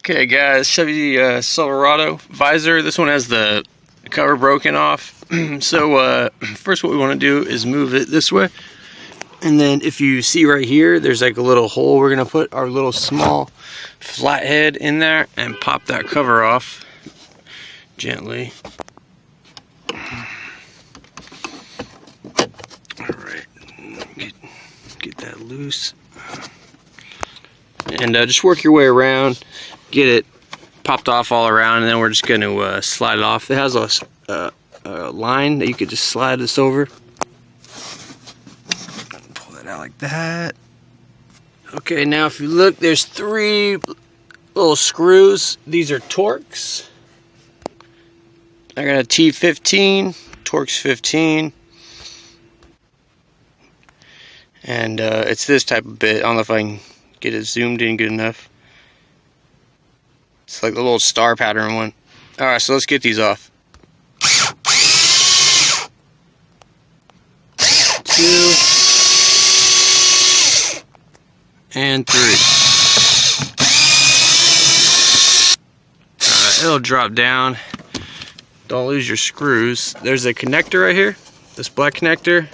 Okay guys, Chevy Silverado visor. This one has the cover broken off. So first what we want to do is move it this way. And then if you see right here, there's like a little hole. We're going to put our little small flathead in there and pop that cover off gently. Alright, get that loose. And just work your way around, get it popped off all around, and then we're just going to slide it off. It has a line that you could just slide this over. Pull that out like that. Okay, now if you look, there's 3 little screws. These are Torx. I got a T15, Torx 15. And it's this type of bit. I don't know if I can get it zoomed in good enough. It's like the little star pattern one. Alright, so let's get these off. 2 and 3. Alright, it'll drop down. Don't lose your screws. There's a connector right here, this black connector.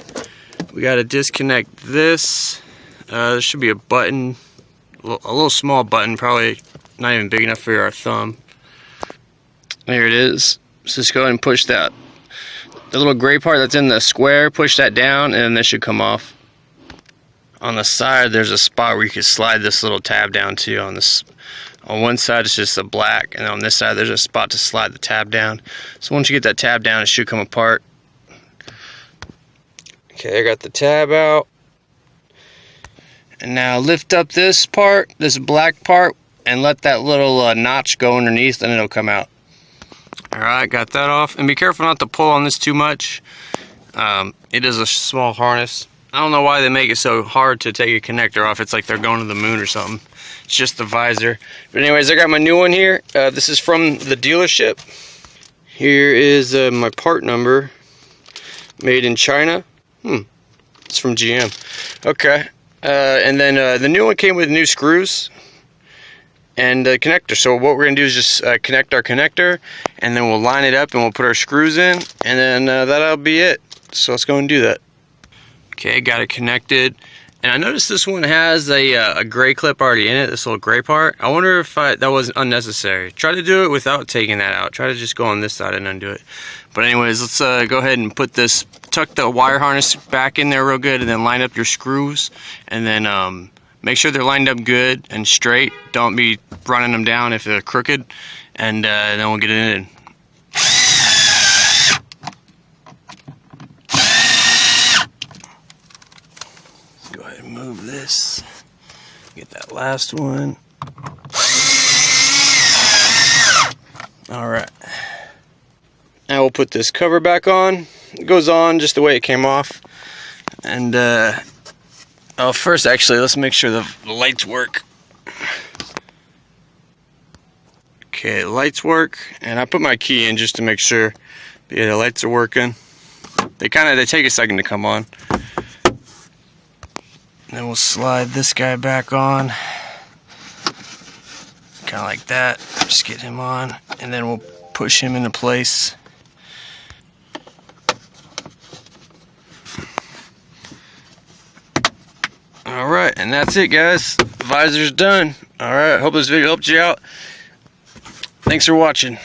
We got to disconnect this. There should be a button, a little small button, probably not even big enough for our thumb. There it is. So just go ahead and push that. The little gray part that's in the square, push that down and this should come off. On the side there's a spot where you can slide this little tab down too. On one side it's just a black, and on this side there's a spot to slide the tab down. So once you get that tab down, it should come apart. Okay, I got the tab out. And now lift up this part, this black part, and let that little notch go underneath, and it'll come out. Alright, got that off. And be careful not to pull on this too much. It is a small harness. I don't know why they make it so hard to take a connector off. It's like they're going to the moon or something. It's just the visor. But anyways, I got my new one here. This is from the dealership. Here is my part number. Made in China. It's from GM. Okay. And then the new one came with new screws and a connector. So what we're going to do is just connect our connector, and then we'll line it up and we'll put our screws in, and then that'll be it. So let's go and do that. Okay, got it connected. And I noticed this one has a gray clip already in it, this little gray part. I wonder if that was unnecessary. Try to do it without taking that out. Try to just go on this side and undo it. But anyways, let's go ahead and put this, tuck the wire harness back in there real good, and then line up your screws. And then make sure they're lined up good and straight. Don't be running them down if they're crooked. And then we'll get it in. Go ahead and move this. Get that last one. Alright. Now we'll put this cover back on. It goes on just the way it came off. And first actually let's make sure the lights work. Okay, the lights work, and I put my key in just to make sure. But yeah, the lights are working. They take a second to come on. Then we'll slide this guy back on. Kind of like that. Just get him on, and then we'll push him into place. Alright, and that's it guys. The visor's done. Alright, hope this video helped you out. Thanks for watching.